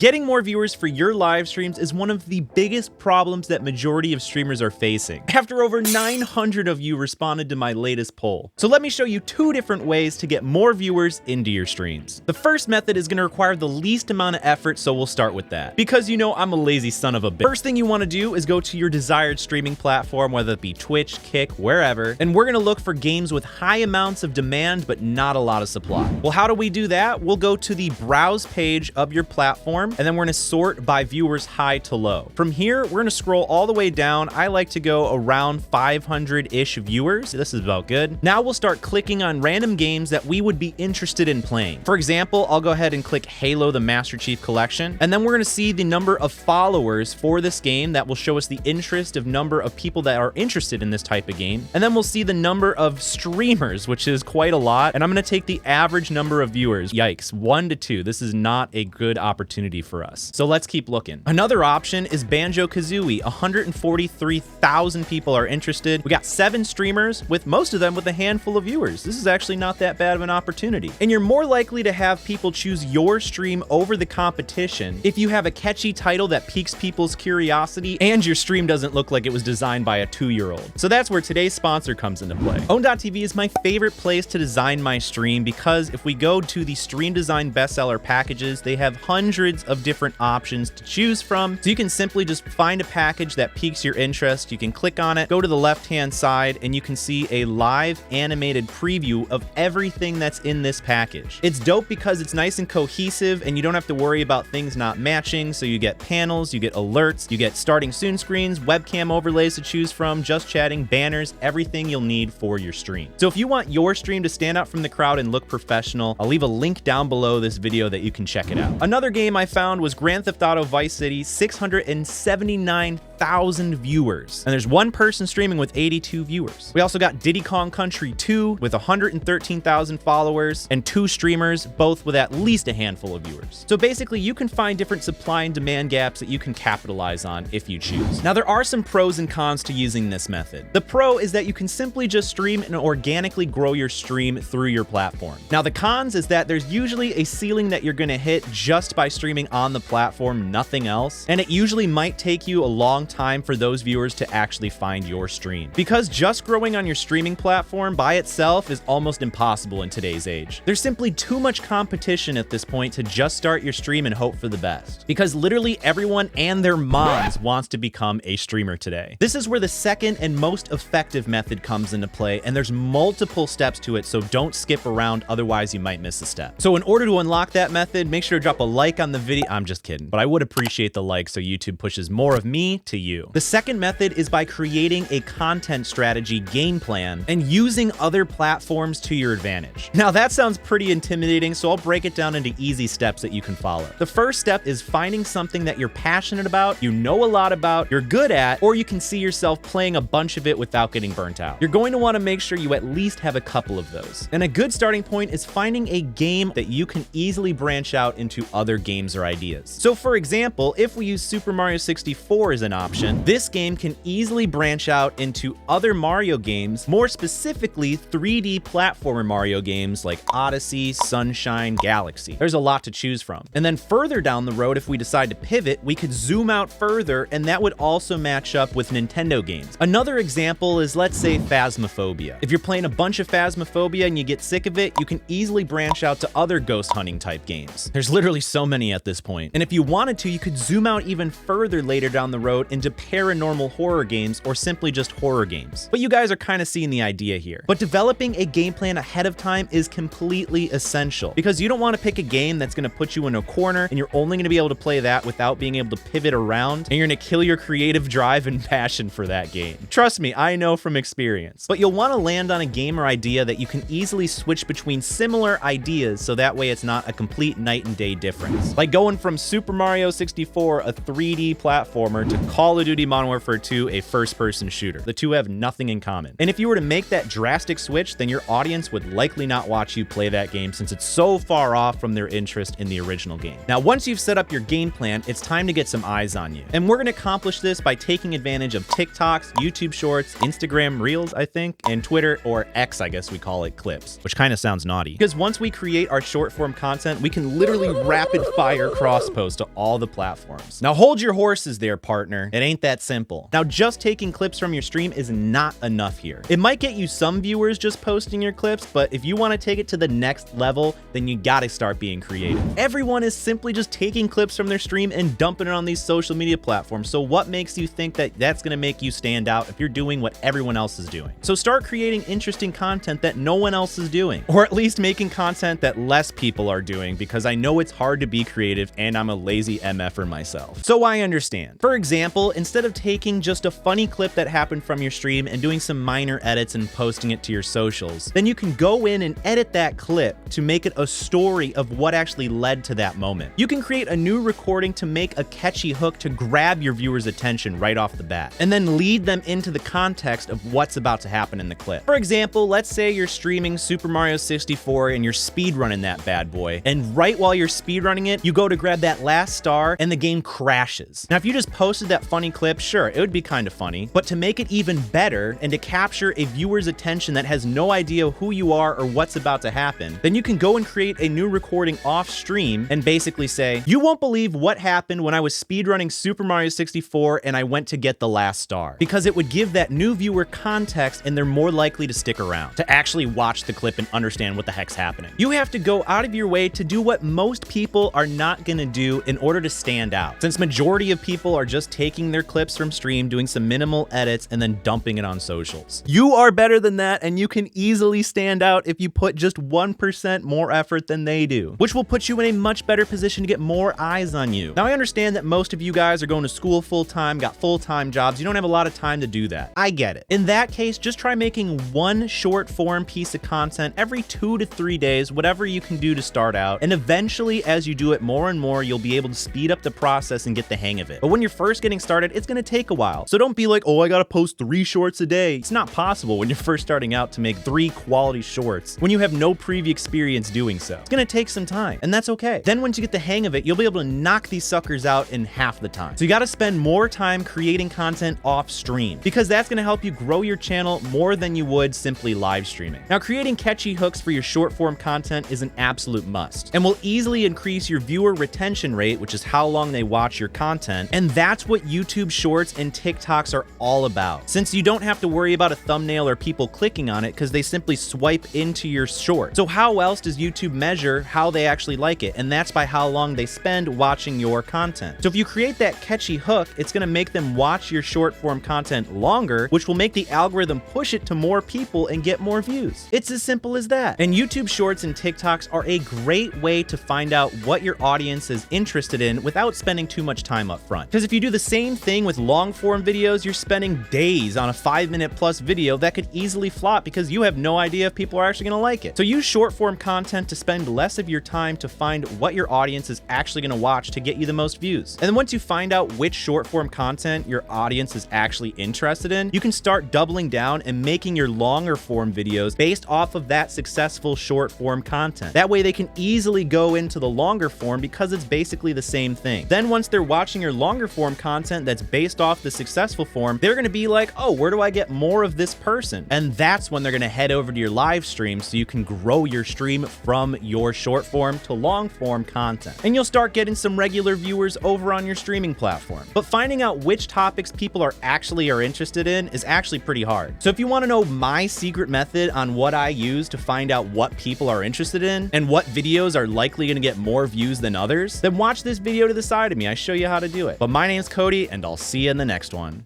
Getting more viewers for your live streams is one of the biggest problems that majority of streamers are facing. After over 900 of you responded to my latest poll. So let me show you 2 different ways to get more viewers into your streams. The first method is gonna require the least amount of effort, so we'll start with that. Because you know I'm a lazy son of a bitch. First thing you wanna do is go to your desired streaming platform, whether it be Twitch, Kick, wherever, and we're gonna look for games with high amounts of demand but not a lot of supply. Well, how do we do that? We'll go to the browse page of your platform, and then we're gonna sort by viewers high to low. From here, we're gonna scroll all the way down. I like to go around 500-ish viewers. This is about good. Now we'll start clicking on random games that we would be interested in playing. For example, I'll go ahead and click Halo the Master Chief Collection, and then we're gonna see the number of followers for this game. That will show us the interest of number of people that are interested in this type of game. And then we'll see the number of streamers, which is quite a lot. And I'm gonna take the average number of viewers. Yikes, 1 to 2. This is not a good opportunity for us. So let's keep looking. Another option is Banjo-Kazooie. 143,000 people are interested. We got 7 streamers, with most of them with a handful of viewers. This is actually not that bad of an opportunity. And you're more likely to have people choose your stream over the competition if you have a catchy title that piques people's curiosity and your stream doesn't look like it was designed by a 2-year-old. So that's where today's sponsor comes into play. Owntv is my favorite place to design my stream because if we go to the stream design bestseller packages, they have hundreds of different options to choose from. So you can simply just find a package that piques your interest. You can click on it, go to the left-hand side, and you can see a live animated preview of everything that's in this package. It's dope because it's nice and cohesive and you don't have to worry about things not matching. So you get panels, you get alerts, you get starting soon screens, webcam overlays to choose from, just chatting, banners, everything you'll need for your stream. So if you want your stream to stand out from the crowd and look professional, I'll leave a link down below this video that you can check it out. Another game I found was Grand Theft Auto Vice City, 679,000 viewers. And there's 1 person streaming with 82 viewers. We also got Diddy Kong Country 2 with 113,000 followers and 2 streamers, both with at least a handful of viewers. So basically you can find different supply and demand gaps that you can capitalize on if you choose. Now there are some pros and cons to using this method. The pro is that you can simply just stream and organically grow your stream through your platform. Now the cons is that there's usually a ceiling that you're gonna hit just by streaming on the platform, nothing else. And it usually might take you a long time for those viewers to actually find your stream. Because just growing on your streaming platform by itself is almost impossible in today's age. There's simply too much competition at this point to just start your stream and hope for the best. Because literally everyone and their moms wants to become a streamer today. This is where the second and most effective method comes into play, and there's multiple steps to it, so don't skip around, otherwise you might miss a step. So in order to unlock that method, make sure to drop a like on the video. I'm just kidding, but I would appreciate the like so YouTube pushes more of me to you. The second method is by creating a content strategy game plan and using other platforms to your advantage. Now that sounds pretty intimidating, so I'll break it down into easy steps that you can follow. The first step is finding something that you're passionate about, you know a lot about, you're good at, or you can see yourself playing a bunch of it without getting burnt out. You're going to want to make sure you at least have a couple of those. And a good starting point is finding a game that you can easily branch out into other games or ideas. So for example, if we use Super Mario 64 as an option, this game can easily branch out into other Mario games, more specifically 3D platformer Mario games like Odyssey, Sunshine, Galaxy. There's a lot to choose from. And then further down the road, if we decide to pivot, we could zoom out further, and that would also match up with Nintendo games. Another example is, let's say, Phasmophobia. If you're playing a bunch of Phasmophobia and you get sick of it, you can easily branch out to other ghost hunting type games. There's literally so many at this point. And if you wanted to, you could zoom out even further later down the road into paranormal horror games or simply just horror games. But you guys are kind of seeing the idea here. But developing a game plan ahead of time is completely essential because you don't want to pick a game that's going to put you in a corner and you're only going to be able to play that without being able to pivot around, and you're going to kill your creative drive and passion for that game. Trust me, I know from experience. But you'll want to land on a game or idea that you can easily switch between similar ideas so that way it's not a complete night and day difference. Like going from Super Mario 64, a 3D platformer, to Call of Duty Modern Warfare 2, a first-person shooter. The two have nothing in common. And if you were to make that drastic switch, then your audience would likely not watch you play that game since it's so far off from their interest in the original game. Now, once you've set up your game plan, it's time to get some eyes on you. And we're going to accomplish this by taking advantage of TikToks, YouTube Shorts, Instagram Reels, I think, and Twitter, or X, I guess we call it, clips, which kind of sounds naughty. Because once we create our short form content, we can literally rapid fire cross-post to all the platforms. Now hold your horses there, partner. It ain't that simple. Now just taking clips from your stream is not enough here. It might get you some viewers just posting your clips, but if you want to take it to the next level, then you gotta start being creative. Everyone is simply just taking clips from their stream and dumping it on these social media platforms. So what makes you think that that's gonna make you stand out if you're doing what everyone else is doing? So start creating interesting content that no one else is doing, or at least making content that less people are doing, because I know it's hard to be creative and I'm a lazy MFer myself. So I understand. For example, instead of taking just a funny clip that happened from your stream and doing some minor edits and posting it to your socials, then you can go in and edit that clip to make it a story of what actually led to that moment. You can create a new recording to make a catchy hook to grab your viewers' attention right off the bat, and then lead them into the context of what's about to happen in the clip. For example, let's say you're streaming Super Mario 64 and you're speedrunning that bad boy, and right while you're speedrunning it, you go to grab that last star and the game crashes. Now, if you just posted that funny clip, sure, it would be kind of funny, but to make it even better and to capture a viewer's attention that has no idea who you are or what's about to happen, then you can go and create a new recording off stream and basically say, you won't believe what happened when I was speedrunning Super Mario 64 and I went to get the last star, because it would give that new viewer context and they're more likely to stick around, to actually watch the clip and understand what the heck's happening. You have to go out of your way to do what most people are not gonna do in order to stand out, since majority of people are just taking their clips from stream, doing some minimal edits, and then dumping it on socials. You are better than that, and you can easily stand out if you put just 1% more effort than they do, which will put you in a much better position to get more eyes on you. Now, I understand that most of you guys are going to school full-time, got full-time jobs, you don't have a lot of time to do that. I get it. In that case, just try making one short form piece of content every 2 to 3 days, whatever you can do to start out, and eventually, as you do it more and more, you'll be able to speed up the process and get the hang of it. But when you're first getting started, it's gonna take a while. So don't be like, oh, I gotta post 3 shorts a day. It's not possible when you're first starting out to make 3 quality shorts when you have no previous experience doing so. It's gonna take some time, and that's okay. Then once you get the hang of it, you'll be able to knock these suckers out in half the time. So you gotta spend more time creating content off stream, because that's gonna help you grow your channel more than you would simply live streaming. Now, creating catchy hooks for your short form content is an absolute must, and will easily increase your viewer retention rate, which is how long they watch your content, and that's what YouTube Shorts and TikToks are all about, since you don't have to worry about a thumbnail or people clicking on it because they simply swipe into your short. So how else does YouTube measure how they actually like it? And that's by how long they spend watching your content. So if you create that catchy hook, it's gonna make them watch your short form content longer, which will make the algorithm push it to more people and get more views. It's as simple as that. And YouTube Shorts and TikToks are a great way to find out what your audience is interested in without spending too much time up front. Because if you do the same thing with long form videos, you're spending days on a 5-minute plus video that could easily flop because you have no idea if people are actually gonna like it. So use short form content to spend less of your time to find what your audience is actually gonna watch to get you the most views. And then once you find out which short form content your audience is actually interested in, you can start doubling down and making your longer form videos based off of that successful short form content. That way they can easily go into the longer form because it's basically the same thing. Then once they're watching your longer form content that's based off the successful form, they're gonna be like, oh, where do I get more of this person? And that's when they're gonna head over to your live stream so you can grow your stream from your short form to long form content. And you'll start getting some regular viewers over on your streaming platform. But finding out which topics people are interested in is actually pretty hard. So if you wanna know my secret method on what I use to find out what people are interested in and what videos are likely gonna get more views than others, then watch this video to the side of me. I show you how to do it. But my name's Cody, and I'll see you in the next one.